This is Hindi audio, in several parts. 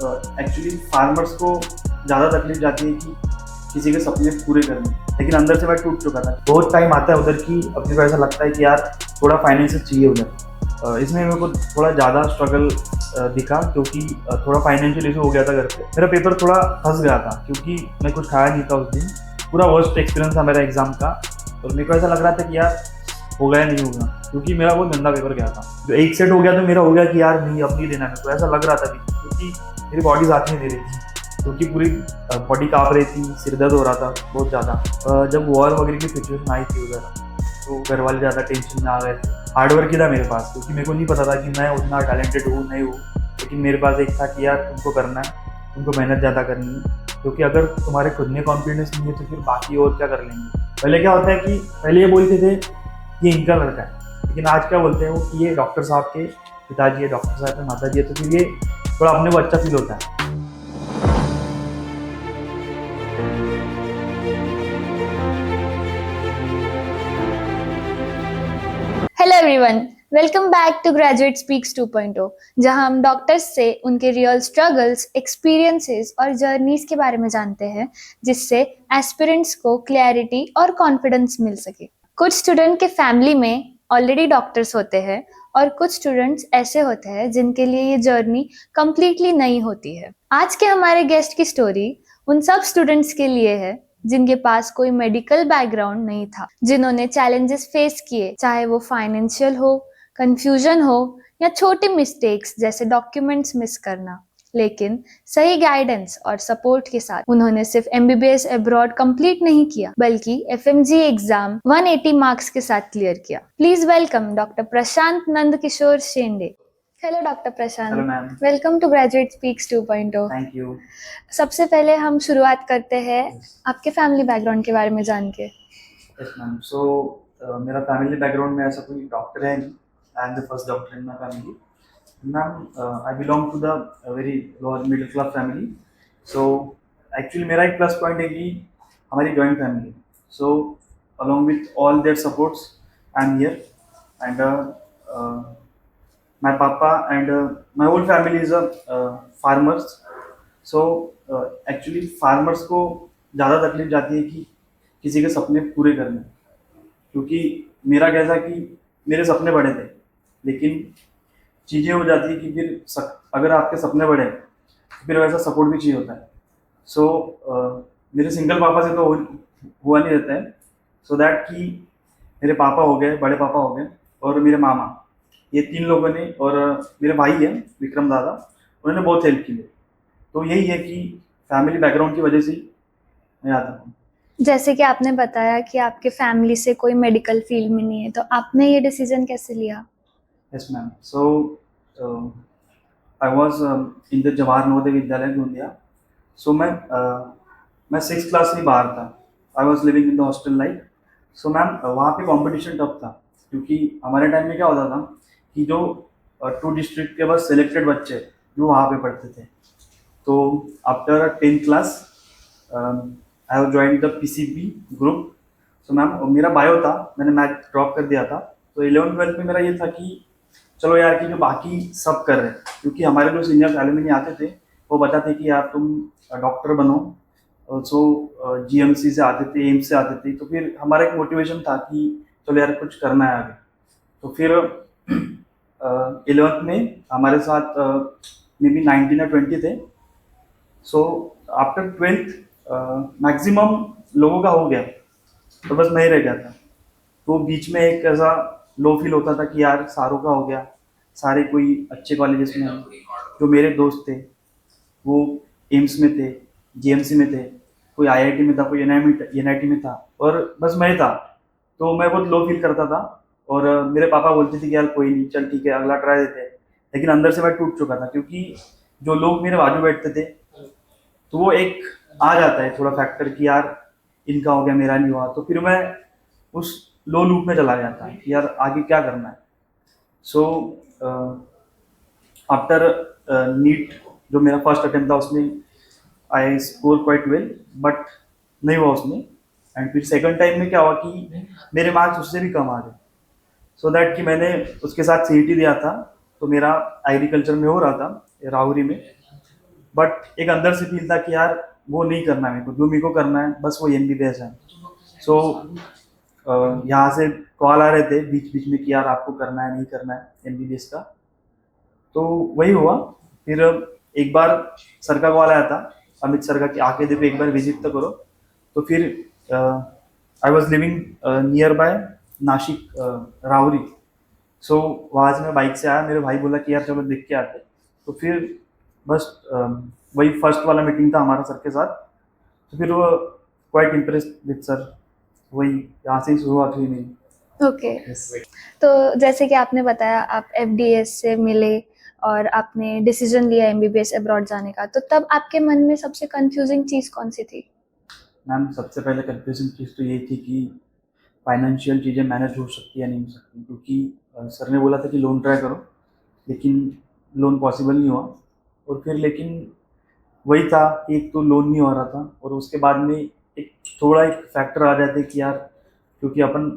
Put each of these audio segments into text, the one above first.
एक्चुअली फार्मर्स को ज़्यादा तकलीफ जाती है कि किसी के सपने पूरे करने, लेकिन अंदर से मैं टूट चुका था। बहुत टाइम आता है उधर की अपने को ऐसा लगता है कि यार थोड़ा फाइनेंशियल चाहिए उधर। इसमें मेरे को थोड़ा ज़्यादा स्ट्रगल दिखा, क्योंकि थोड़ा फाइनेंशियल इशू हो गया था घर पे। मेरा पेपर थोड़ा फंस गया था क्योंकि मैं कुछ खाया नहीं था उस दिन। पूरा वर्स्ट एक्सपीरियंस था मेरा एग्ज़ाम का, और मेरे को ऐसा लग रहा था कि यार होगा या नहीं होगा, क्योंकि मेरा बहुत गंदा पेपर गया था। जो एक सेट हो गया तो मेरा हो गया कि यार नहीं, अब नहीं देना मेरे को, ऐसा लग रहा था भी, क्योंकि मेरी बॉडी साथ नहीं दे रही थी, क्योंकि पूरी बॉडी काँप रही थी, सिर दर्द हो रहा था बहुत ज़्यादा। जब वॉर वगैरह की सिचुएशन आई थी उधर, तो घर वाले ज़्यादा टेंशन में आ गए थे। हार्डवर्क ही था मेरे पास, क्योंकि मेरे को नहीं पता था कि मैं उतना टैलेंटेड हूँ नहीं हूँ, लेकिन मेरे पास एक था कि यार तुमको करना है, तुमको मेहनत ज़्यादा करनी है, क्योंकि अगर तुम्हारे खुद में कॉन्फिडेंस नहीं है तो फिर बाकी और क्या कर लेंगे। पहले क्या होता है कि पहले ये बोलते थे ये इनका लड़का है, लेकिन आज क्या बोलते हैं वो कि ये डॉक्टर साहब के पिताजी है, डॉक्टर साहब के माता जी है, तो फिर ये थोड़ा अपने को अच्छा फील होता है। Hello everyone, welcome back to graduate speaks 2.0, जहां हम डॉक्टर्स से उनके रियल स्ट्रगल्स, एक्सपीरियंसेस और जर्नीज के बारे में जानते हैं, जिससे एस्पिरेंट्स को क्लैरिटी और कॉन्फिडेंस मिल सके। कुछ स्टूडेंट के फैमिली में ऑलरेडी डॉक्टर्स होते हैं और कुछ स्टूडेंट्स ऐसे होते हैं जिनके लिए ये जर्नी कंप्लीटली नई होती है। आज के हमारे गेस्ट की स्टोरी उन सब स्टूडेंट्स के लिए है जिनके पास कोई मेडिकल बैकग्राउंड नहीं था, जिन्होंने चैलेंजेस फेस किए, चाहे वो फाइनेंशियल हो, कंफ्यूजन हो या छोटे मिस्टेक्स जैसे डॉक्यूमेंट्स मिस करना। लेकिन सही गाइडेंस और सपोर्ट के साथ उन्होंने सिर्फ एमबीबीएस अब्रॉड कंप्लीट नहीं किया, बल्कि एफएमजी एग्जाम 180 मार्क्स के साथ क्लियर किया। Please welcome doctor Prashant Nand Kishore Shende. Hello doctor hello Prashant, ma'am. Welcome to graduate speaks 2.0। Thank you. सबसे पहले हम शुरुआत करते हैं यस। आपके फैमिली बैकग्राउंड के बारे में जान के। Yes ma'am. सो मेरा फैमिली बैकग्राउंड में ऐसा कोई डॉक्टर है नहीं। I am the first doctor in my family. Ma'am, I belong to the very lower middle class family. So actually मेरा एक प्लस पॉइंट है कि हमारी joint family. So along with all their supports I am here, and my papa and my whole family is a farmers. So actually farmers को ज़्यादा तकलीफ जाती है कि किसी के सपने पूरे करने, क्योंकि मेरा क्या था कि मेरे सपने बड़े थे, लेकिन चीज़ें हो जाती है कि फिर अगर आपके सपने बड़े हैं तो फिर वैसा सपोर्ट भी चाहिए होता है। सो मेरे सिंगल पापा से तो हुआ नहीं रहता है। सो दैट कि मेरे पापा हो गए, बड़े पापा हो गए, और मेरे मामा, ये तीन लोगों ने, और मेरे भाई है विक्रम दादा, उन्होंने बहुत हेल्प की है। तो यही है कि फैमिली बैकग्राउंड की वजह से ही मैं आता हूँ। जैसे कि आपने बताया कि आपके फैमिली से कोई मेडिकल फील्ड में नहीं है, तो आपने ये डिसीजन कैसे लिया? Yes ma'am. So I was in the Jawahar Navodaya Vidyalaya Gondia. सो मैं 6th क्लास से बाहर था। आई was living in the hostel life. So ma'am, वहाँ पे कंपटीशन टफ था, क्योंकि हमारे टाइम में क्या होता था कि जो 2 डिस्ट्रिक्ट के बस सिलेक्टेड बच्चे जो वहाँ पे पढ़ते थे। तो after 10th class I have joined the PCB group. So ma'am, मेरा बायो था, मैंने मैथ ड्रॉप कर दिया था। तो 11th-12th में मेरा ये था कि चलो यार, कि जो बाकी सब कर रहे हैं, क्योंकि हमारे जो सीनियर एलुमनी आते थे वो बताते कि यार तुम डॉक्टर बनो। सो जीएमसी से आते थे, एम्स से आते थे, तो फिर हमारा एक मोटिवेशन था कि चलो यार कुछ करना है आगे। तो फिर 11th में हमारे साथ मे बी 19 या 20 थे। सो आफ्टर 12th मैक्सिमम लोगों का हो गया, तो बस मैं ही रह गया था। तो बीच में एक ऐसा लो फील होता था कि यार सारों का हो गया, सारे कोई अच्छे कॉलेजेस में हैं। जो मेरे दोस्त थे वो एम्स में थे, जीएमसी में थे, कोई आईआईटी में था, कोई एनआईटी में था, और बस मैं था। तो मैं बहुत लो फील करता था, और मेरे पापा बोलते थे कि यार कोई नहीं, चल ठीक है, अगला ट्राई देते हैं। लेकिन अंदर से मैं टूट चुका था, क्योंकि जो लोग मेरे बाजू बैठते थे, तो वो एक आ जाता है थोड़ा फैक्टर कि यार इनका हो गया, मेरा नहीं हुआ, तो फिर मैं उस लो लूप में चला जाता है कि यार आगे क्या करना है। सो आफ्टर नीट, जो मेरा फर्स्ट अटेम्प्ट था, उसमें I score quite well, but नहीं हुआ उसमें। एंड फिर सेकंड टाइम में क्या हुआ कि मेरे मार्क्स उससे भी कम आ गए। सो दैट कि मैंने उसके साथ सीईटी दिया था, तो मेरा एग्रीकल्चर में हो रहा था राहुरी में। बट एक अंदर से फील था कि यार वो नहीं करना है मेरे को, जो मेरे को करना है बस वो एमबीबीएस है। सो यहाँ से कॉल आ रहे थे बीच बीच में कि यार आपको करना है नहीं करना है एमबीबीएस का। तो वही हुआ। फिर एक बार सर का कॉल आया था, अमित सर का, कि आके देखो एक बार विजिट तो करो। तो फिर I was living near by Nashik, Rawari. So वहाँ से मैं बाइक से आया, मेरे भाई बोला कि यार चलो देख के आते। तो फिर बस वही फर्स्ट वाला मीटिंग था हमारा सर के साथ। तो फिर वो क्वाइट इम्प्रेस्ड विद सर, वही यहाँ से ही शुरुआत हुई मेरी। ओके। तो जैसे कि आपने बताया आप एफडीएस से मिले और आपने डिसीजन लिया एमबीबीएस अब्रॉड जाने का, तो तब आपके मन में सबसे कंफ्यूजिंग चीज कौन सी थी? मैम सबसे पहले कंफ्यूजिंग चीज़ तो ये थी कि फाइनेंशियल चीज़ें मैनेज हो सकती है या नहीं हो सकती, क्योंकि सर ने बोला था कि लोन ट्राई करो, लेकिन लोन पॉसिबल नहीं हुआ। और फिर लेकिन वही था कि एक तो लोन नहीं हो रहा था, और उसके बाद में एक थोड़ा एक फैक्टर आ जाते कि यार क्योंकि अपन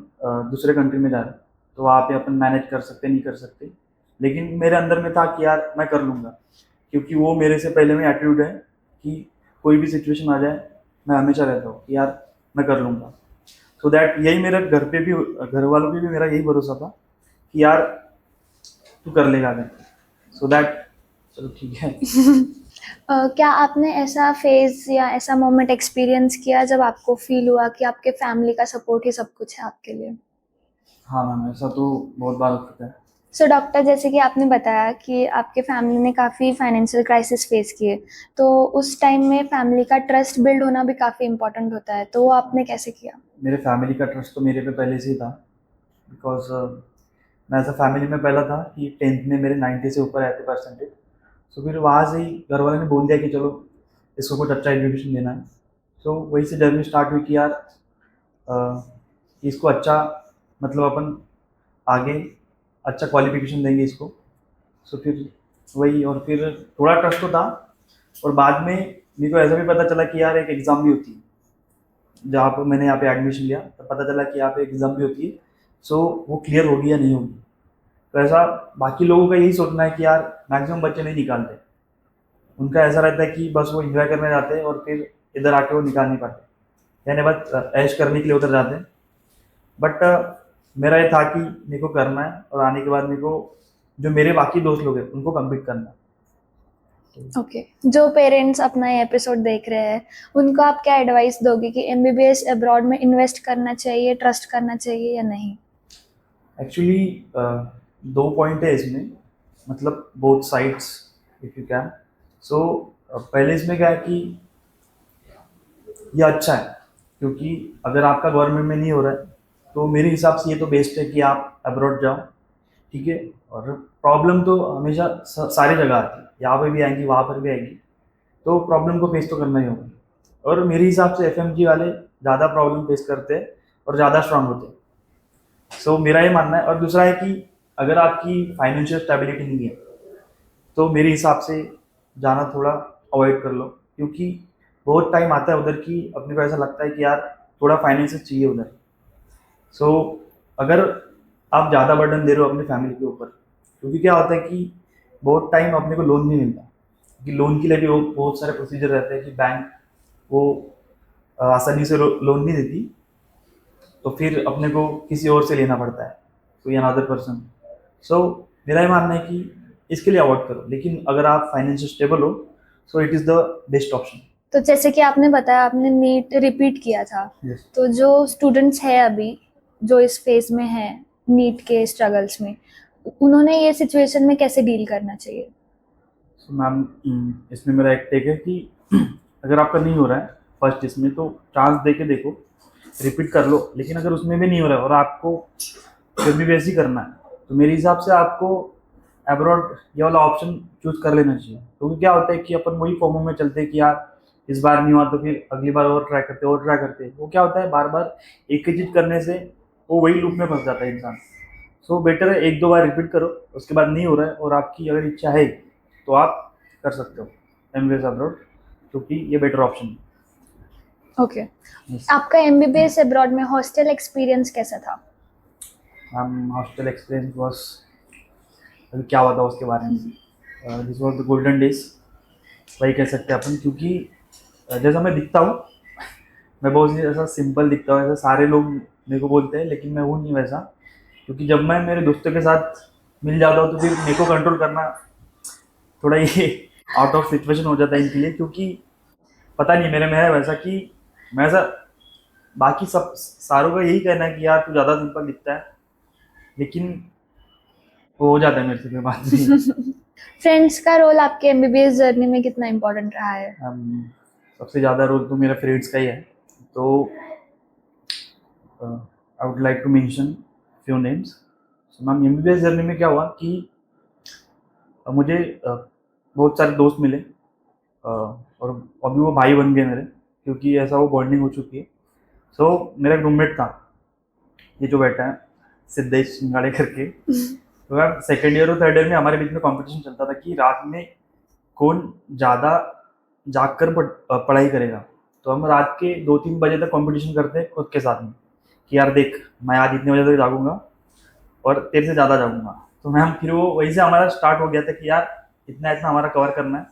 दूसरे कंट्री में जा रहे हैं, तो वहाँ पे अपन मैनेज कर सकते नहीं कर सकते। लेकिन मेरे अंदर में था कि यार मैं कर लूँगा, क्योंकि वो मेरे से पहले में एटीट्यूड है कि कोई भी सिचुएशन आ जाए मैं हमेशा रहता हूँ कि यार मैं कर लूँगा। सो दैट यही मेरे घर पे भी, घर वालों पे भी मेरा यही भरोसा था कि यार तू कर लेगा मैं। सो दैट चलो ठीक है। क्या आपने ऐसा फेज या ऐसा मोमेंट एक्सपीरियंस किया जब आपको फील हुआ कि आपके फैमिली का सपोर्ट ही सब कुछ है आपके लिए? हाँ मैम, ऐसा तो बहुत बार हो चुका है। सो डॉक्टर, जैसे कि आपने बताया कि आपके फैमिली ने काफ़ी फाइनेंशियल क्राइसिस फेस किए, तो उस टाइम में फैमिली का ट्रस्ट बिल्ड होना भी काफ़ी इम्पोर्टेंट होता है, तो वो आपने कैसे किया? मेरे फैमिली का ट्रस्ट तो मेरे पे पहले से ही था, बिकॉज मैं ऐसा फैमिली में पहला था कि 10th में मेरे 90 से ऊपर आए थे परसेंटेज। सो फिर वहाँ से ही घर वालों ने बोल दिया कि चलो इसको कुछ अच्छा एजुकेशन देना है। सो वहीं से जर्नी स्टार्ट हुई कि यार कि इसको अच्छा, मतलब अपन आगे अच्छा क्वालिफिकेशन देंगे इसको। सो फिर वही, और फिर थोड़ा ट्रस्ट तो था। और बाद में मेरे को ऐसा भी पता चला कि यार एक एग्ज़ाम भी होती है, जहाँ पर मैंने यहाँ पे एडमिशन लिया तो पता चला कि यहाँ पे एग्ज़ाम भी होती है। सो वो क्लियर होगी या नहीं होगी। तो ऐसा बाकी लोगों का यही सोचना है कि यार मैक्सिमम बच्चे नहीं निकालते, उनका ऐसा रहता है कि बस वो इंजॉय करने जाते हैं और फिर इधर आके वो निकाल नहीं पाते, यानी बस ऐश करने के लिए उधर जाते हैं। बट मेरा ये था कि मेरे को करना है, और आने के बाद मेरे को जो मेरे बाकी दोस्त लोग हैं उनको कम्पीट करना है। ओके। जो पेरेंट्स अपना ये एपिसोड देख रहे हैं, उनको आप क्या एडवाइस दोगे कि एमबीबीएस अब्रॉड में इन्वेस्ट करना चाहिए, ट्रस्ट करना चाहिए या नहीं? एक्चुअली दो पॉइंट है इसमें, मतलब both sides if you can. So पहले इसमें क्या है कि ये अच्छा है, क्योंकि अगर आपका गवर्नमेंट में नहीं हो रहा है तो मेरे हिसाब से ये तो बेस्ट है कि आप अब्रॉड जाओ, ठीक है। और प्रॉब्लम तो हमेशा सारी जगह आती है, यहाँ पे भी आएंगी वहाँ पर भी आएंगी, तो प्रॉब्लम को फेस तो करना ही होगा। और मेरे हिसाब से एफएमजी वाले ज़्यादा प्रॉब्लम फेस करते हैं और ज़्यादा स्ट्रांग होते हैं। सो मेरा ये मानना है। और दूसरा है कि अगर आपकी फाइनेंशियल स्टेबिलिटी नहीं है तो मेरे हिसाब से जाना थोड़ा अवॉइड कर लो, क्योंकि बहुत टाइम आता है उधर की अपने को ऐसा लगता है कि यार थोड़ा फाइनेंस चाहिए उधर। सो अगर आप ज़्यादा बर्डन दे रहे हो अपनी फैमिली के ऊपर, क्योंकि क्या होता है कि बहुत टाइम अपने को लोन नहीं मिलता, क्योंकि लोन के लिए भी बहुत सारे प्रोसीजर रहते हैं कि बैंक वो आसानी से लोन नहीं देती, तो फिर अपने को किसी और से लेना पड़ता है, कोई अनदर पर्सन। सो मेरा ये मानना है कि इसके लिए अवॉइड करो, लेकिन अगर आप फाइनेंशियल स्टेबल हो so it is the best option. तो जैसे कि आपने बताया आपने नीट रिपीट किया था, यस। तो जो स्टूडेंट्स हैं अभी जो इस फेज में हैं नीट के स्ट्रगल्स में, उन्होंने ये सिचुएशन में कैसे डील करना चाहिए? सो मैम इसमें मेरा एक टेक है कि अगर आपका नहीं हो रहा है फर्स्ट इसमें तो चांस दे के देखो, रिपीट कर लो। लेकिन अगर उसमें भी नहीं हो रहा है और आपको फिर भी वैसे ही करना है, तो मेरे हिसाब से आपको अब्रॉड ये वाला ऑप्शन चूज कर लेना चाहिए। क्योंकि क्या होता है कि अपन वही फॉर्मो में चलते हैं कि यार इस बार नहीं हुआ तो फिर अगली बार और ट्राई करते वो क्या होता है बार बार एक ही चीज़ करने से वो वही लूप में फंस जाता है इंसान। सो बेटर है एक दो बार रिपीट करो, उसके बाद नहीं हो रहा है और आपकी अगर इच्छा है तो आप कर सकते हो एमबीबीएस अब्रॉड, क्योंकि ये बेटर ऑप्शन है। ओके। आपका एमबीबीएस अब्रॉड में हॉस्टल एक्सपीरियंस कैसा था? हॉस्टल एक्सपीरियंस वॉज, अभी क्या हुआ था उसके बारे में, this was the golden days. वही कह सकते हैं अपन, क्योंकि जैसा मैं दिखता हूँ, मैं बहुत ही ऐसा सिंपल दिखता हूँ, ऐसा सारे लोग मेरे को बोलते हैं, लेकिन मैं हूँ नहीं वैसा। क्योंकि जब मैं मेरे दोस्तों के साथ मिल जाता हूँ तो फिर मेरे को कंट्रोल करना थोड़ा ये आउट ऑफ सिचुएशन हो जाता है इनके लिए, क्योंकि पता नहीं मेरे में है वैसा कि मैं ऐसा, बाकी सब सारों का यही कहना है कि यार तू ज़्यादा सिंपल दिखता है, लेकिन वो हो जाता है मेरे से फिर बाद में। फ्रेंड्स का रोल आपके एमबीबीएस जर्नी में कितना इम्पोर्टेंट रहा है? सबसे ज़्यादा रोल तो मेरा फ्रेंड्स का ही है। तो I would like to mention few names. So ma'am, MBBS journey में क्या हुआ कि मुझे बहुत सारे दोस्त मिले, और अभी वो भाई बन गए मेरे, क्योंकि ऐसा वो बॉन्डिंग हो चुकी है। सो मेरा एक रूममेट था, ये जो बैठा है, सिद्धेश सिंगाड़े करके। तो मैम सेकेंड ईयर और थर्ड ईयर में हमारे बीच में कंपटीशन चलता था कि रात में कौन ज़्यादा जाग कर पढ़ाई करेगा। तो हम रात के 2-3 बजे तक कंपटीशन करते हैं खुद के साथ में कि यार देख, मैं आज इतने बजे तक जागूंगा और तेरे से ज़्यादा जागूंगा। तो मैम फिर वो वहीं से हमारा स्टार्ट हो गया था कि यार इतना इतना हमारा कवर करना है।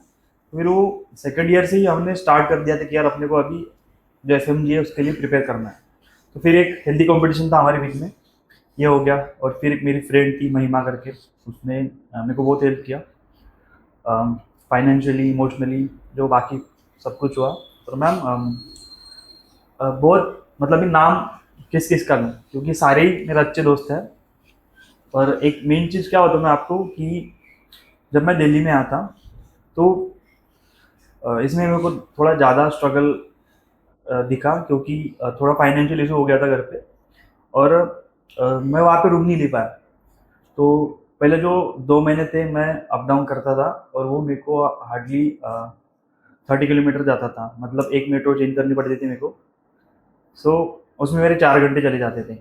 तो फिर वो सेकेंड ईयर से ही हमने स्टार्ट कर दिया था कि यार अपने को अभी जो FMG है उसके लिए प्रिपेयर करना है। तो फिर एक हेल्दी कंपटीशन था हमारे बीच में, ये हो गया। और फिर एक मेरी फ्रेंड थी महिमा करके, उसने मेरे को बहुत हेल्प किया फाइनेंशियली, इमोशनली, जो बाकी सब कुछ हुआ। और मैम बहुत मतलब ये नाम किस किस का लूँ, क्योंकि सारे ही मेरे अच्छे दोस्त हैं। और एक मेन चीज़ क्या होता है मैं आपको कि जब मैं दिल्ली में आया था तो इसमें मेरे को थोड़ा ज़्यादा स्ट्रगल दिखा, क्योंकि थोड़ा फाइनेंशियल इशू हो गया था घर पे। और मैं वहाँ पे रुक नहीं ले पाया। तो पहले जो 2 महीने थे मैं अप डाउन करता था, और वो मेरे को हार्डली 30 किलोमीटर जाता था, मतलब एक मेट्रो चेंज करनी पड़ती थी मेरे को। सो उसमें मेरे 4 घंटे चले जाते थे,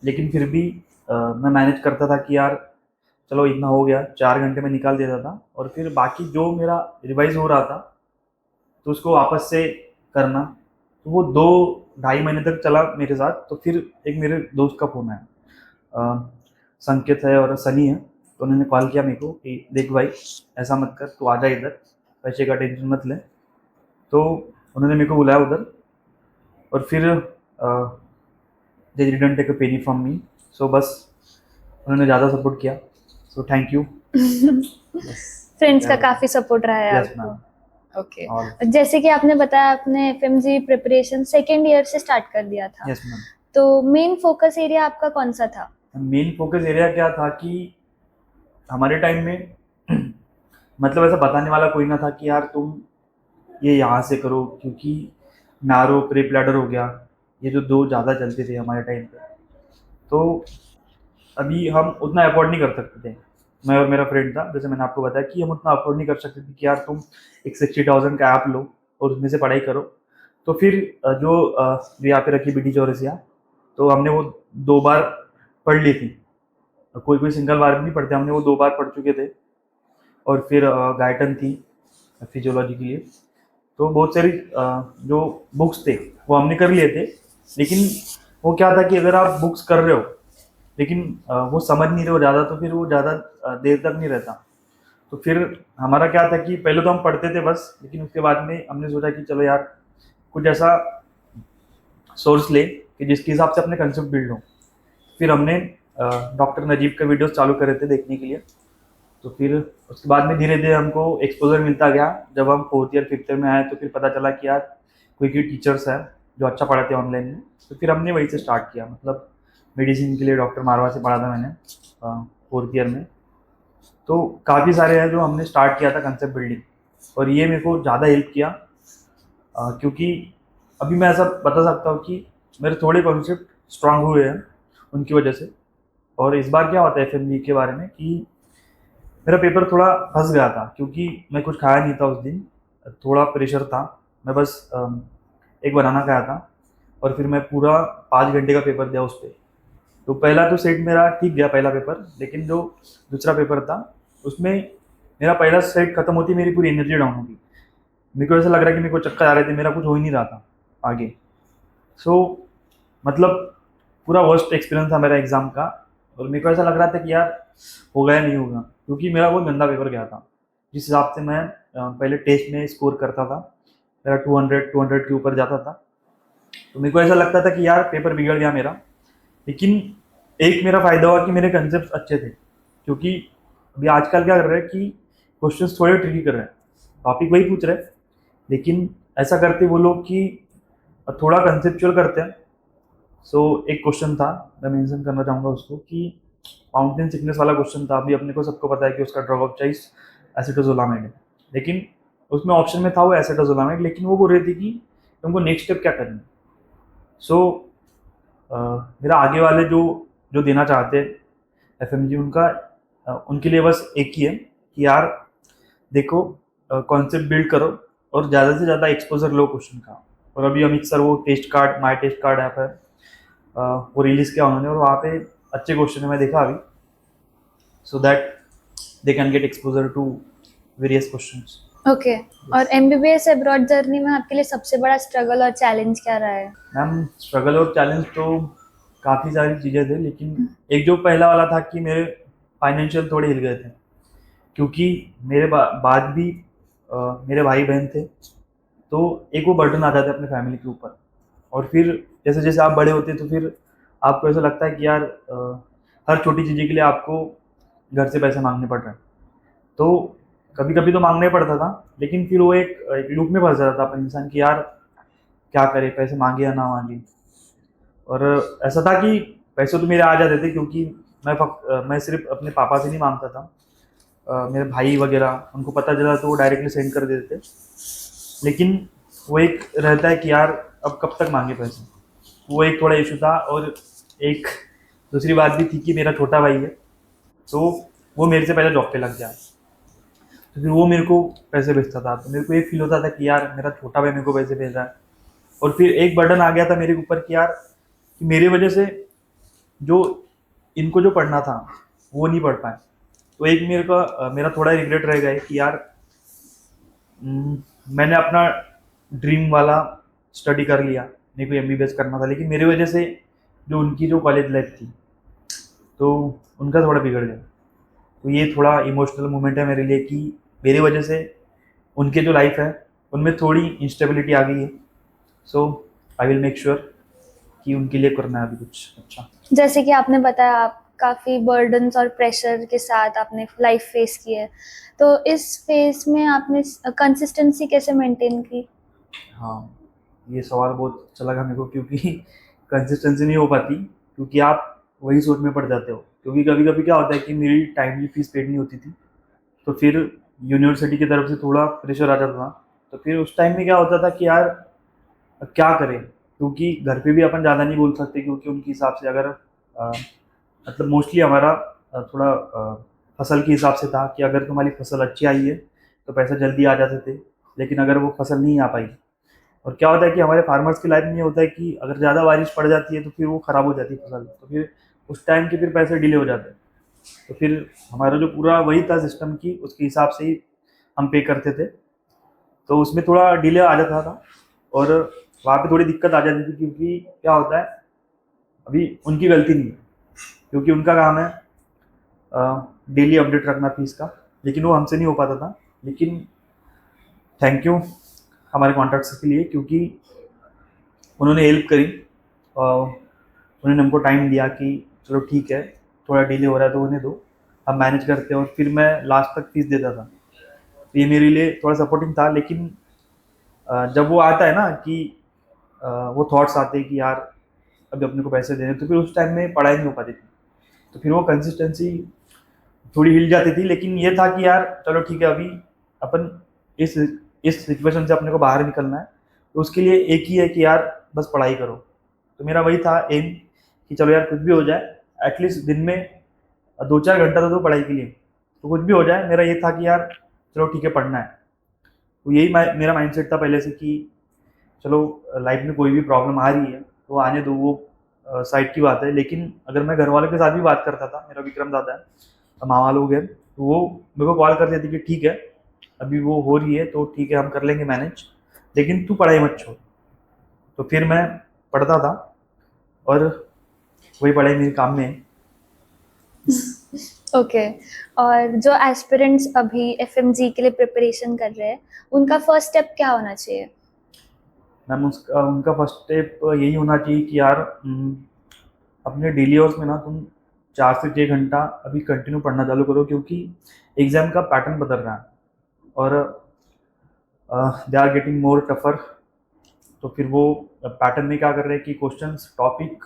लेकिन फिर भी मैं मैनेज करता था कि यार चलो इतना हो गया, 4 घंटे में निकाल देता था। और फिर बाकी जो मेरा रिवाइज हो रहा था तो उसको वापस से करना। तो वो 2-2.5 महीने तक चला मेरे साथ। तो फिर एक मेरे दोस्त का फ़ोन आया, संकेत है और सनी है, तो उन्होंने कॉल किया मेरे को कि देख भाई, ऐसा मत कर, तू आ जा इधर, पैसे का टेंशन मत ले। तो उन्होंने मेरे को बुलाया उधर, और फिर they didn't take a penny from me. So बस उन्होंने ज़्यादा सपोर्ट किया। So thank you. फ्रेंड्स का काफी सपोर्ट रहा है यस आपको। मैम। ओके। और जैसे कि आपने बताया आपने एफएमजी प्रिपरेशन सेकेंड ईयर से स्टार्ट कर दिया था, यस मैम, तो मेन फोकस एरिया आपका कौन सा था? मेन फोकस एरिया क्या था कि हमारे टाइम में मतलब ऐसा बताने वाला कोई ना था कि यार तुम ये यहाँ से करो, क्योंकि नारो प्रेप लैडर हो गया, ये जो दो ज़्यादा चलते थे हमारे टाइम पे। तो अभी हम उतना अफोर्ड नहीं कर सकते थे, मैं और मेरा फ्रेंड था, जैसे मैंने आपको बताया कि हम उतना अफोर्ड नहीं कर सकते थे कि यार तुम एक 60,000 का ऐप लो और उसमें से पढ़ाई करो। तो फिर जो यहाँ पे रखी BT चौरसिया, तो हमने वो 2 बार पढ़ ली थी। कोई कोई सिंगल बार भी नहीं पढ़ते, हमने वो 2 बार पढ़ चुके थे। और फिर गायटन थी फिजियोलॉजी के लिए। तो बहुत सारी जो बुक्स थे वो हमने कर लिए थे, लेकिन वो क्या था कि अगर आप बुक्स कर रहे हो लेकिन वो समझ नहीं रहे हो ज़्यादा, तो फिर वो ज़्यादा देर तक नहीं रहता। तो फिर हमारा क्या था कि पहले तो हम पढ़ते थे बस, लेकिन उसके बाद में हमने सोचा कि चलो यार कुछ ऐसा सोर्स ले कि जिसके हिसाब से अपने कंसेप्ट बिल्ड हो। फिर हमने डॉक्टर नजीब का वीडियोस चालू करे थे देखने के लिए। तो फिर उसके बाद में धीरे धीरे हमको एक्सपोजर मिलता गया। जब हम 4th ईयर 5th ईयर में आए तो फिर पता चला कि यार कोई कोई टीचर्स हैं जो अच्छा पढ़ाते हैं ऑनलाइन में। तो फिर हमने वहीं से स्टार्ट किया, मतलब मेडिसिन के लिए डॉक्टर मारवा से पढ़ा था मैंने 4th ईयर में। तो काफ़ी सारे हैं जो हमने स्टार्ट किया था कंसेप्ट बिल्डिंग, और ये मेरे को ज़्यादा हेल्प किया, क्योंकि अभी मैं ऐसा बता सकता हूँ कि मेरे थोड़े कॉन्सेप्ट स्ट्रांग हुए हैं उनकी वजह से। और इस बार क्या होता है FMG के बारे में कि मेरा पेपर थोड़ा फंस गया था, क्योंकि मैं कुछ खाया नहीं था उस दिन, थोड़ा प्रेशर था। मैं बस एक बनाना खाया था, और फिर मैं पूरा 5 घंटे का पेपर दिया उस पर। तो पहला तो सेट मेरा ठीक गया, पहला पेपर, लेकिन जो दूसरा पेपर था उसमें मेरा पहला सेट खत्म होती मेरी पूरी एनर्जी डाउन हो गई। मेरे को ऐसा लग रहा है कि मेरे को चक्कर आ रहे थे, मेरा कुछ हो ही नहीं रहा था आगे। सो मतलब पूरा वर्स्ट एक्सपीरियंस था मेरा एग्ज़ाम का। और मेरे को ऐसा लग रहा था कि यार होगा या नहीं होगा, क्योंकि मेरा बहुत गंदा पेपर गया था। जिस हिसाब से मैं पहले टेस्ट में स्कोर करता था, मेरा 200 के ऊपर जाता था, तो मेरे को ऐसा लगता था कि यार पेपर बिगड़ गया मेरा। लेकिन एक मेरा फ़ायदा हुआ कि मेरे कंसेप्ट अच्छे थे, क्योंकि अभी आजकल क्या कर रहे हैं कि क्वेश्चंस थोड़े ट्रिकी कर रहे हैं, टॉपिक वही पूछ रहे हैं, लेकिन ऐसा करते वो लोग कि थोड़ा कंसेप्चुअल करते हैं। सो एक क्वेश्चन था, मैं मेंशन करना चाहूँगा उसको, कि माउंटेन सिकनेस वाला क्वेश्चन था। अभी अपने को सबको पता है कि उसका ड्रग ऑफ चॉइस एसिटोजोलामाइड है, लेकिन उसमें ऑप्शन में था वो एसिटोजोलामाइड, लेकिन वो बोल रही थी कि तुमको नेक्स्ट स्टेप क्या करना है। सो मेरा आगे वाले जो जो देना चाहते हैं एफएमजी, उनका उनके लिए बस एक ही है कि यार देखो, कॉन्सेप्ट बिल्ड करो और ज़्यादा से ज़्यादा एक्सपोजर लो क्वेश्चन का। और अभी अमित सर वो टेस्ट कार्ड, माई टेस्ट कार्ड ऐप है, वो रिलीज़ किया उन्होंने, और वहाँ पे अच्छे क्वेश्चन है मैं देखा अभी, so that they can get exposure to various questions. Okay, और एमबीबीएस अब्रॉड जर्नी में आपके लिए सबसे बड़ा स्ट्रगल और चैलेंज क्या रहा है? मैम, स्ट्रगल और चैलेंज तो काफ़ी सारी चीज़ें थे, लेकिन एक जो पहला वाला था कि मेरे फाइनेंशियल थोड़े हिल गए थे, क्योंकि मेरे बाद भी मेरे भाई बहन थे, तो एक वो बर्डन आ जाता है अपने फैमिली के ऊपर। और फिर जैसे जैसे आप बड़े होते हैं तो फिर आपको ऐसा लगता है कि यार हर छोटी चीज़ें के लिए आपको घर से पैसे मांगने पड़ रहे हैं। तो कभी कभी तो मांगना ही पड़ता था, लेकिन फिर वो एक लूप में फंस जाता था अपन इंसान कि यार क्या करे, पैसे मांगे या ना मांगे। और ऐसा था कि पैसे तो मेरे आ जाते थे, क्योंकि मैं सिर्फ अपने पापा से नहीं मांगता था, मेरे भाई वगैरह उनको पता चला तो वो डायरेक्टली सेंड कर देते थे। लेकिन वो एक रहता है कि यार अब कब तक मांगे पैसे, वो एक थोड़ा इशू था। और एक दूसरी बात भी थी कि मेरा छोटा भाई है, तो वो मेरे से पहले जॉब पे लग गया, तो फिर वो मेरे को पैसे भेजता था, तो मेरे को एक फील होता था कि यार मेरा छोटा भाई मेरे को पैसे भेज रहा है। और फिर एक बर्डन आ गया था मेरे ऊपर कि यार कि मेरे वजह से जो इनको जो पढ़ना था वो नहीं पढ़ पाए। तो एक मेरा थोड़ा रिग्रेट रह गया है कि यार मैंने अपना ड्रीम वाला स्टडी कर लिया, मेरे को एमबीबीएस करना था, लेकिन मेरी वजह से जो उनकी जो कॉलेज लाइफ थी तो उनका थोड़ा बिगड़ गया। तो ये थोड़ा इमोशनल मोमेंट है मेरे लिए कि मेरी वजह से उनके जो लाइफ है उनमें थोड़ी इंस्टेबिलिटी आ गई है। सो आई विल मेक श्योर कि उनके लिए करना है अभी कुछ अच्छा। जैसे कि आपने बताया आप काफ़ी बर्डन्स और प्रेशर के साथ आपने लाइफ फेस की है, तो इस फेज में आपने कंसिस्टेंसी कैसे मेंटेन की? हाँ, ये सवाल बहुत अच्छा लगा मेरे को, क्योंकि कंसिस्टेंसी नहीं हो पाती, क्योंकि आप वही सोच में पड़ जाते हो। क्योंकि कभी कभी क्या होता है कि मेरी टाइमली फीस पेड नहीं होती थी, तो फिर यूनिवर्सिटी की तरफ से थोड़ा प्रेशर आ जाता था। तो फिर उस टाइम में क्या होता था कि यार क्या करें, क्योंकि घर पे भी अपन ज़्यादा नहीं बोल सकते, क्योंकि उनके हिसाब से अगर मतलब मोस्टली हमारा थोड़ा फसल के हिसाब से था कि अगर तुम्हारी फसल अच्छी आई है तो पैसा जल्दी आ जाते थे, लेकिन अगर वो फसल नहीं आ पाई, और क्या होता है कि हमारे फार्मर्स की लाइफ में ये होता है कि अगर ज़्यादा बारिश पड़ जाती है तो फिर वो ख़राब हो जाती है फसल, तो फिर उस टाइम के फिर पैसे डिले हो जाते हैं। तो फिर हमारा जो पूरा वही था सिस्टम की, उसके हिसाब से ही हम पे करते थे, तो उसमें थोड़ा डिले आ जाता था और वहाँ पे थोड़ी दिक्कत आ जाती थी। क्योंकि क्या होता है, अभी उनकी गलती नहीं है, क्योंकि उनका काम है डेली अपडेट रखना फीस का, लेकिन वो हमसे नहीं हो पाता था। लेकिन थैंक यू हमारे कॉन्ट्रैक्ट्स के लिए, क्योंकि उन्होंने हेल्प करी और उन्होंने हमको टाइम दिया कि चलो ठीक है, थोड़ा डिले हो रहा है तो उन्हें दो, हम मैनेज करते हैं, और फिर मैं लास्ट तक फीस देता था। तो ये मेरे लिए थोड़ा सपोर्टिंग था। लेकिन जब वो आता है ना कि वो थॉट्स आते हैं कि यार अभी अपने को पैसे देने, तो फिर उस टाइम में पढ़ाई नहीं हो पाती थी, तो फिर वो कंसिस्टेंसी थोड़ी हिल जाती थी। लेकिन ये था कि यार चलो ठीक है, अभी अपन इस सिचुएशन से अपने को बाहर निकलना है, तो उसके लिए एक ही है कि यार बस पढ़ाई करो। तो मेरा वही था एम कि चलो यार कुछ भी हो जाए, एटलीस्ट दिन में 2-4 घंटा तो पढ़ाई के लिए, तो कुछ भी हो जाए, मेरा ये था कि यार चलो ठीक है पढ़ना है। तो यही मेरा माइंडसेट था पहले से कि चलो लाइफ में कोई भी प्रॉब्लम आ रही है तो आने दो, वो साइड की बात है। लेकिन अगर मैं घर वालों के साथ भी बात करता था, मेरा विक्रम दादा है, मामा लोग हैं, तो वो मेरे को कॉल कर देते कि ठीक है अभी वो हो रही है तो ठीक है हम कर लेंगे मैनेज, लेकिन तू पढ़ाई मत छोड़। तो फिर मैं पढ़ता था और वही पढ़ाई मेरे काम में है। ओके। और जो एस्पिरेंट्स अभी एफएमजी के लिए प्रिपरेशन कर रहे हैं, उनका फर्स्ट स्टेप क्या होना चाहिए? मैम उसका उनका फर्स्ट स्टेप यही होना चाहिए कि यार अपने डेली आवर्स में ना तुम 4 से 6 घंटा अभी कंटिन्यू पढ़ना चालू करो, क्योंकि एग्ज़ाम का पैटर्न बदल रहा है और they are getting more tougher. तो फिर वो पैटर्न में क्या कर रहे हैं कि क्वेश्चंस टॉपिक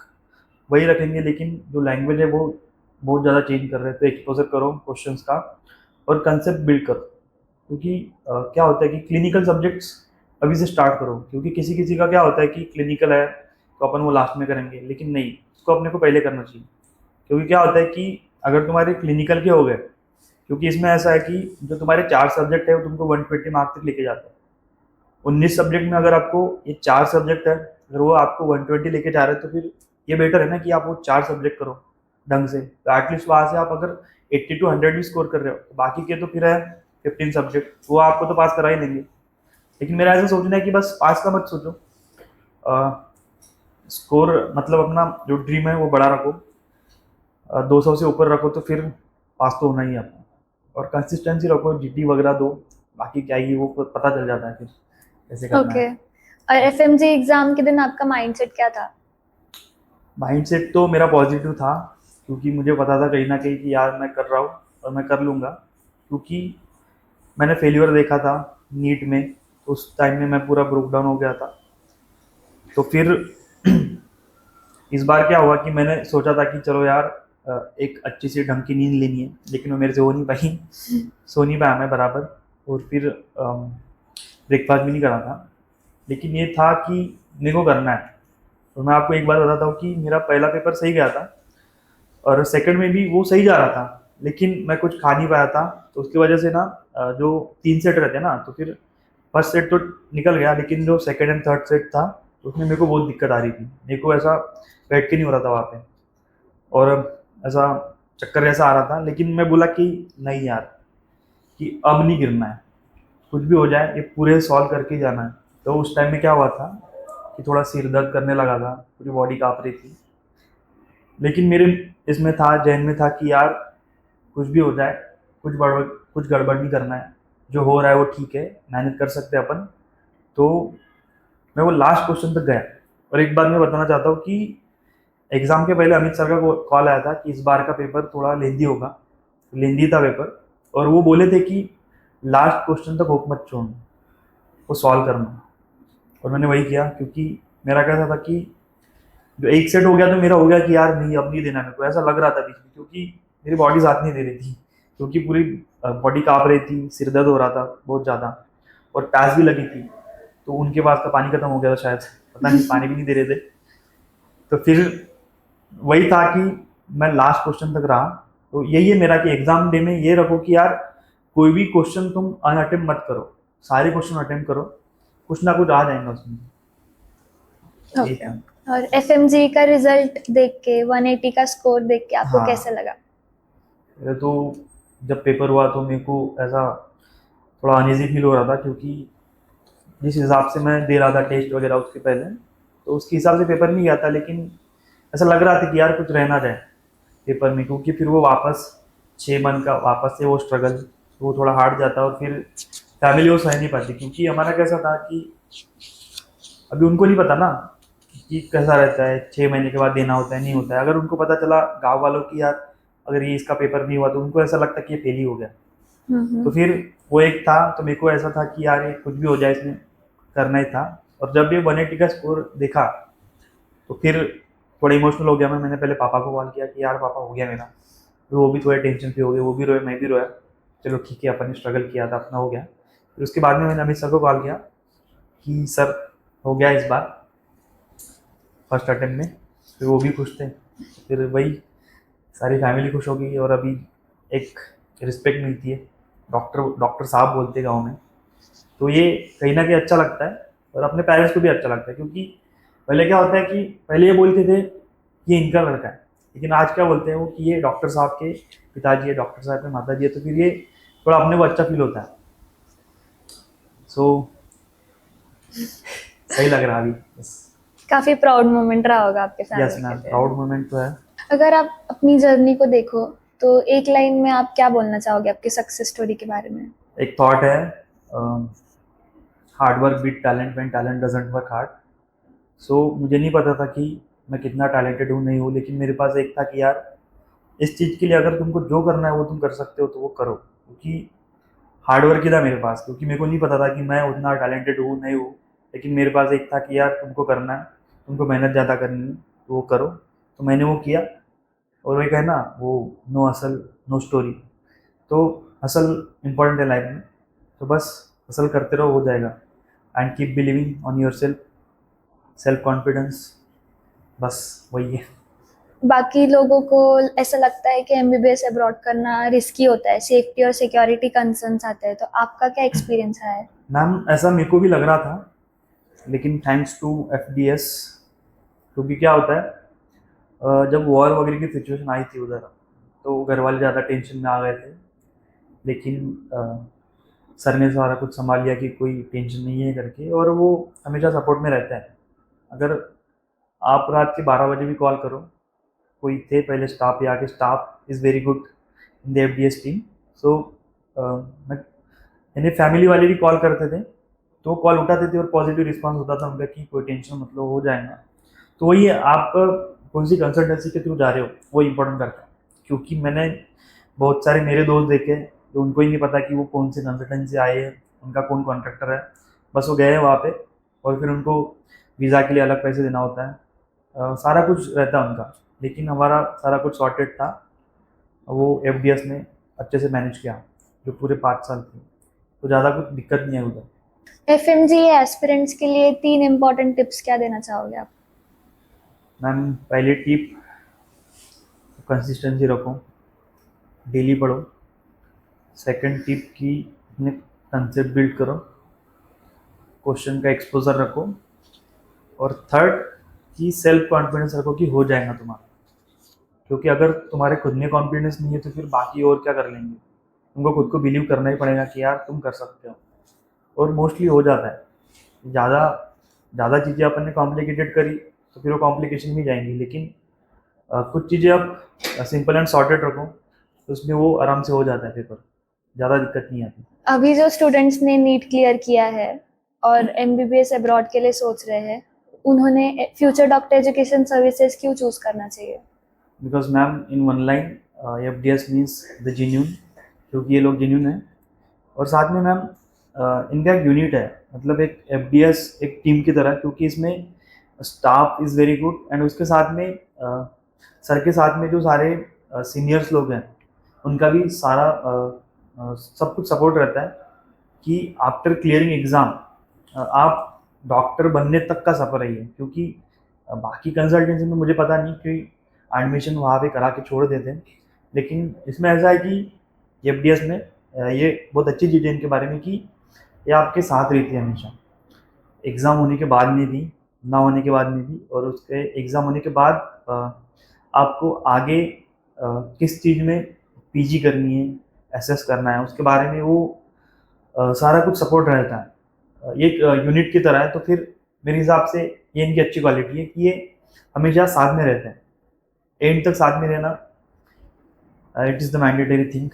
वही रखेंगे, लेकिन जो लैंग्वेज है वो बहुत ज़्यादा चेंज कर रहे हैं। तो एक्सपोजर करो क्वेश्चंस का और कंसेप्ट बिल्ड करो, क्योंकि क्या होता है कि क्लिनिकल सब्जेक्ट्स अभी से स्टार्ट करो, क्योंकि किसी किसी का क्या होता है कि क्लिनिकल है तो अपन वो लास्ट में करेंगे, लेकिन नहीं, उसको अपने को पहले करना चाहिए। क्योंकि क्या होता है कि अगर तुम्हारे क्लिनिकल के हो गए, क्योंकि इसमें ऐसा है कि जो तुम्हारे 4 सब्जेक्ट है वो तुमको 120 मार्क्स तक लेके जाते हैं। 19 सब्जेक्ट में अगर आपको ये 4 सब्जेक्ट है, अगर वो आपको 120 लेके जा रहे हैं, तो फिर ये बेटर है ना कि आप वो 4 सब्जेक्ट करो ढंग से। तो एटलीस्ट वहाँ से आप अगर 80 to 100 भी स्कोर कर रहे हो, तो बाकी के तो फिर है 15 सब्जेक्ट, वो आपको तो पास करा ही लेंगे। लेकिन मेरा ऐसा सोचना है कि बस पास का मत सोचो, स्कोर मतलब अपना जो ड्रीम है वो बड़ा रखो, 200 से ऊपर रखो, तो फिर पास तो होना ही है आपको। और कंसिस्टेंसी रखो, जीटी वगैरह दो, बाकी क्या ही वो पता चल जाता है फिर कैसे करना ओके। है। और एफएमजी एग्जाम के दिन आपका माइंडसेट क्या था? माइंडसेट तो मेरा पॉजिटिव था, क्योंकि मुझे पता था कहीं ना कहीं कि यार मैं कर रहा हूँ और मैं कर लूँगा। क्योंकि मैंने फेल्यूर देखा था नीट में, तो उस टाइम में मैं पूरा ब्रोक डाउन हो गया था। तो फिर इस बार क्या हुआ कि मैंने सोचा था कि चलो यार एक अच्छी सी ढंग की नींद लेनी है, लेकिन वो मेरे से हो नहीं पाई, सो नहीं पाया मैं बराबर। और फिर ब्रेकफास्ट भी नहीं करा था, लेकिन ये था कि मेरे को करना है। तो मैं आपको एक बात बताता हूँ कि मेरा पहला पेपर सही गया था और सेकंड में भी वो सही जा रहा था, लेकिन मैं कुछ खा नहीं पाया था। तो उसकी वजह से ना जो 3 सेट रहते हैं ना, तो फिर फर्स्ट सेट तो निकल गया, लेकिन जो सेकंड एंड थर्ड सेट था उसमें मेरे को बहुत दिक्कत आ रही थी। मेरे को ऐसा बैठ के नहीं हो रहा था वहाँ पे, और ऐसा चक्कर जैसा आ रहा था। लेकिन मैं बोला कि नहीं यार, कि अब नहीं गिरना है, कुछ भी हो जाए ये पूरे सॉल्व करके ही जाना है। तो उस टाइम में क्या हुआ था कि थोड़ा सिर दर्द करने लगा था, पूरी बॉडी काँप रही थी। लेकिन मेरे इसमें था, जहन में था कि यार कुछ भी हो जाए, कुछ गड़बड़ नहीं करना है, जो हो रहा है वो ठीक है, मेहनत कर सकते हैं अपन। तो मैं वो लास्ट क्वेश्चन तक गया। और एक बात मैं बताना चाहता हूँ कि एग्ज़ाम के पहले अमित सर का कॉल आया था कि इस बार का पेपर थोड़ा लेंदी होगा, लेंदी था पेपर। और वो बोले थे कि लास्ट क्वेश्चन तक होप मत छोड़ना, वो सॉल्व करना। और मैंने वही किया, क्योंकि मेरा कैसा था कि जो एक सेट हो गया तो मेरा हो गया कि यार नहीं अब नहीं देना मेरे को, ऐसा लग रहा था बीच में, क्योंकि मेरी बॉडी साथ नहीं दे रही थी, क्योंकि पूरी बॉडी काँप रही थी, सिर दर्द हो रहा था बहुत ज़्यादा, और प्यास भी लगी थी। तो उनके पास का पानी खत्म हो गया था शायद, पता नहीं, पानी भी नहीं दे रहे थे। तो फिर वही था कि मैं लास्ट क्वेश्चन तक रहा। तो यही है मेरा कि एग्जाम डे में ये रखो कि यार कोई भी क्वेश्चन तुम अनअटेम्प्ट मत करो, सारे क्वेश्चन अटेम्प्ट करो, कुछ ना कुछ आ जाएगा उसमें। यही ओके। था। और एफएमजी का रिजल्ट देख के, 180 का स्कोर देख के आपको कैसा हाँ, लगा? मेरे तो जब पेपर हुआ तो मेरे को ऐसा थोड़ा अनईजी फील हो रहा था, क्योंकि जिस हिसाब से मैं दे रहा था टेस्ट वगैरह उसके पहले, तो उसके हिसाब से पेपर नहीं गया था। लेकिन ऐसा लग रहा था कि यार कुछ रह ना जाए पेपर में, क्योंकि फिर वो वापस 6 मंथ का वापस से वो स्ट्रगल, वो थोड़ा हार्ड जाता, और फिर फैमिली वो सह नहीं पाती। क्योंकि हमारा कैसा था कि अभी उनको नहीं पता ना कि कैसा रहता है, 6 महीने के बाद देना होता है नहीं होता है। अगर उनको पता चला गाँव वालों की यार अगर ये इसका पेपर नहीं हुआ, तो उनको ऐसा लगता कि ये फेल ही हो गया। तो फिर वो एक था, तो मेरे को ऐसा था कि यार ये कुछ भी हो जाए इसमें करना ही था। और जब ये 180 का स्कोर देखा, तो फिर थोड़ा इमोशनल हो गया मैं। मैंने पहले पापा को कॉल किया कि यार पापा हो गया मेरा, फिर वो भी थोड़े टेंशन फ्री हो गए, वो भी रोए, मैं भी रोया। चलो ठीक है, अपन ने स्ट्रगल किया था, अपना हो गया। फिर उसके बाद में मैंने अमित सर को कॉल किया कि सर हो गया इस बार फर्स्ट अटेम्प्ट में। फिर वो भी खुश थे, फिर वही सारी फैमिली खुश हो गई। और अभी एक रिस्पेक्ट मिलती है, डॉक्टर डॉक्टर साहब बोलते हैं गाँव में। तो ये कहीं ना कहीं अच्छा लगता है, और अपने पेरेंट्स को भी अच्छा लगता है। क्योंकि पहले क्या होता है कि पहले ये बोलते थे ये इनका लड़का है, लेकिन आज क्या बोलते हैं वो कि ये डॉक्टर साहब के पिताजी है, डॉक्टर साहब के माता जी है। तो फिर ये थोड़ा अपने को अच्छा फील होता है। सो सही लग रहा है अभी बस। काफी प्राउड मोमेंट रहा होगा आपके यस फैमिली के मैम, लिए। प्राउड मोमेंट तो है। अगर आप अपनी जर्नी को देखो तो एक लाइन में आप क्या बोलना चाहोगे आपके सक्सेस स्टोरी के बारे में? एक थॉट है, hard work beat talent when talent doesn't work hard. So मुझे नहीं पता था कि मैं कितना टैलेंटेड हूँ नहीं हूँ, लेकिन मेरे पास एक था कि यार इस चीज़ के लिए अगर तुमको जो करना है वो तुम कर सकते हो तो वो करो, क्योंकि हार्ड वर्क ही था मेरे पास। क्योंकि मेरे को नहीं पता था कि मैं उतना टैलेंटेड हूँ नहीं हूँ, लेकिन मेरे पास एक था कि यार तुमको करना है, तुमको मेहनत ज़्यादा करनी है तो वो करो। तो मैंने वो किया, और वही कहना वो नो हसल नो स्टोरी। तो हसल इम्पोर्टेंट है लाइफ में, तो बस हसल करते रहो, हो जाएगा। And keep believing on your self, self confidence, बस वही है। बाकी लोगों को ऐसा लगता है कि एमबीबीएस अब्रॉड करना रिस्की होता है, सेफ्टी और सिक्योरिटी कंसर्न्स आते हैं, तो आपका क्या एक्सपीरियंस है? मैम ऐसा मेरे को भी लग रहा था, लेकिन थैंक्स टू FDS। क्योंकि क्या होता है, जब वॉर वगैरह की सिचुएशन आई थी उधर, तो घर वाले ज़्यादा टेंशन में आ गए थे। लेकिन सर ने सारा कुछ संभाल लिया कि कोई टेंशन नहीं है करके, और वो हमेशा सपोर्ट में रहता है। अगर आप रात के 12 बजे भी कॉल करो, कोई थे पहले स्टाफ, यहाँ के staff is very good in the FDS team. So मैं यानी फैमिली वाले भी कॉल करते थे, तो वो कॉल उठाते थे और पॉजिटिव रिस्पांस होता था उनका कि कोई टेंशन मतलब हो जाएगा। तो वही है, आप कौन सी कंसल्टेंसी के थ्रू जा रहे हो वो इम्पोर्टेंट करता है। क्योंकि मैंने बहुत सारे मेरे दोस्त देखे तो उनको ही नहीं पता कि वो कौन सी कंसल्टेंसी आए हैं, उनका कौन कॉन्ट्रैक्टर है। बस वो गए वहाँ पे, और फिर उनको वीज़ा के लिए अलग पैसे देना होता है, सारा कुछ रहता है उनका। लेकिन हमारा सारा कुछ सॉर्टेड था, वो FDS ने अच्छे से मैनेज किया जो पूरे 5 साल थे, तो ज़्यादा कुछ दिक्कत नहीं है उधर। एफएमजी एस्पिरेंट्स के लिए 3 इम्पोर्टेंट टिप्स क्या देना चाहोगे आप? मैम पहली टिप, कंसिस्टेंसी रखो, डेली पढ़ो। सेकंड टिप की अपने कंसेप्ट बिल्ड करो, क्वेश्चन का एक्सपोजर रखो। और थर्ड की सेल्फ कॉन्फिडेंस रखो कि हो जाएगा तुम्हारा। क्योंकि अगर तुम्हारे खुद में कॉन्फिडेंस नहीं है तो फिर बाकी और क्या कर लेंगे। तुमको खुद को बिलीव करना ही पड़ेगा कि यार तुम कर सकते हो, और मोस्टली हो जाता है। ज़्यादा ज़्यादा चीज़ें अपन ने कॉम्प्लिकेटेड करी तो फिर वो कॉम्प्लिकेशन भी जाएंगी, लेकिन कुछ चीज़ें आप सिंपल एंड सॉर्टेड रखो तो उसमें वो आराम से हो जाता है पेपर, ज़्यादा दिक्कत नहीं आती। अभी जो स्टूडेंट्स ने नीट क्लियर किया है और एमबीबीएस अब्रॉड के लिए सोच रहे हैं, उन्होंने फ्यूचर डॉक्टर एजुकेशन सर्विसेज क्यों चूज करना चाहिए? Because ma'am in one line, FDS means the genuine, क्योंकि ये लोग जेन्यून हैं। और साथ में मैम इनका एक यूनिट है, मतलब एक FDS एक टीम की तरह, क्योंकि इसमें staff is very good, and उसके साथ में सर के साथ में जो सारे सीनियर्स लोग हैं उनका भी सारा सब कुछ सपोर्ट रहता है कि आफ्टर क्लियरिंग एग्ज़ाम आप डॉक्टर बनने तक का सफ़र है ये। क्योंकि बाकी कंसल्टेंसी में मुझे पता नहीं कि एडमिशन वहाँ पे करा के छोड़ देते हैं, लेकिन इसमें ऐसा है कि FDS में ये बहुत अच्छी चीज़ है इनके बारे में कि ये आपके साथ रहती है हमेशा, एग्ज़ाम होने के बाद में भी, ना होने के बाद में भी, और उसके एग्ज़ाम होने के बाद आपको आगे किस चीज़ में PG करनी है, एसएस करना है, उसके बारे में वो सारा कुछ सपोर्ट रहता है। ये एक यूनिट की तरह है। तो फिर मेरे हिसाब से ये इनकी अच्छी क्वालिटी है कि ये हमेशा साथ में रहते हैं, एंड तक साथ में रहना, it is the mandatory thing.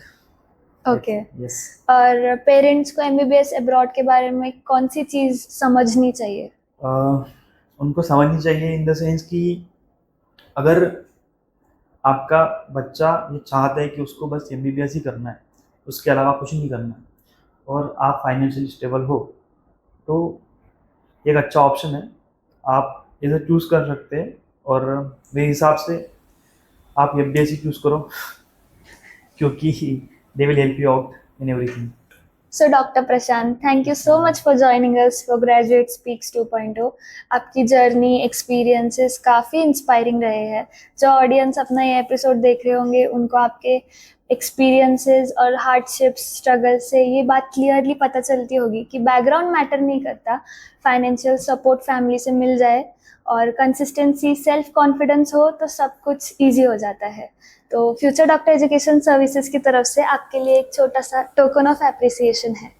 Okay. Yes. और पेरेंट्स को एमबीबीएस अब्रॉड के बारे में कौन सी चीज समझनी चाहिए? उनको समझनी चाहिए इन द सेंस कि अगर आपका बच्चा ये चाहता है कि उसको बस MBBS ही करना है, उसके अलावा कुछ नहीं करना है, और आप फाइनेंशियली स्टेबल हो, तो एक अच्छा ऑप्शन है, आप इसे चूज़ कर सकते हैं। और मेरे हिसाब से आप FDS ही चूज़ करो, क्योंकि they will help you out in everything. So doctor Prashant, thank you so much for joining us for graduate speaks 2.0। आपकी जर्नी एक्सपीरियंसेस काफ़ी इंस्पायरिंग रहे हैं। जो ऑडियंस अपना ये एपिसोड देख रहे होंगे उनको आपके एक्सपीरियंसेस और हार्डशिप्स स्ट्रगल से ये बात क्लियरली पता चलती होगी कि बैकग्राउंड मैटर नहीं करता, फाइनेंशियल सपोर्ट फैमिली से मिल जाए और कंसिस्टेंसी सेल्फ कॉन्फिडेंस हो तो सब कुछ ईजी हो जाता है। तो फ्यूचर डॉक्टर एजुकेशन सर्विसेज की तरफ से आपके लिए एक छोटा सा टोकन ऑफ एप्रिसिएशन है।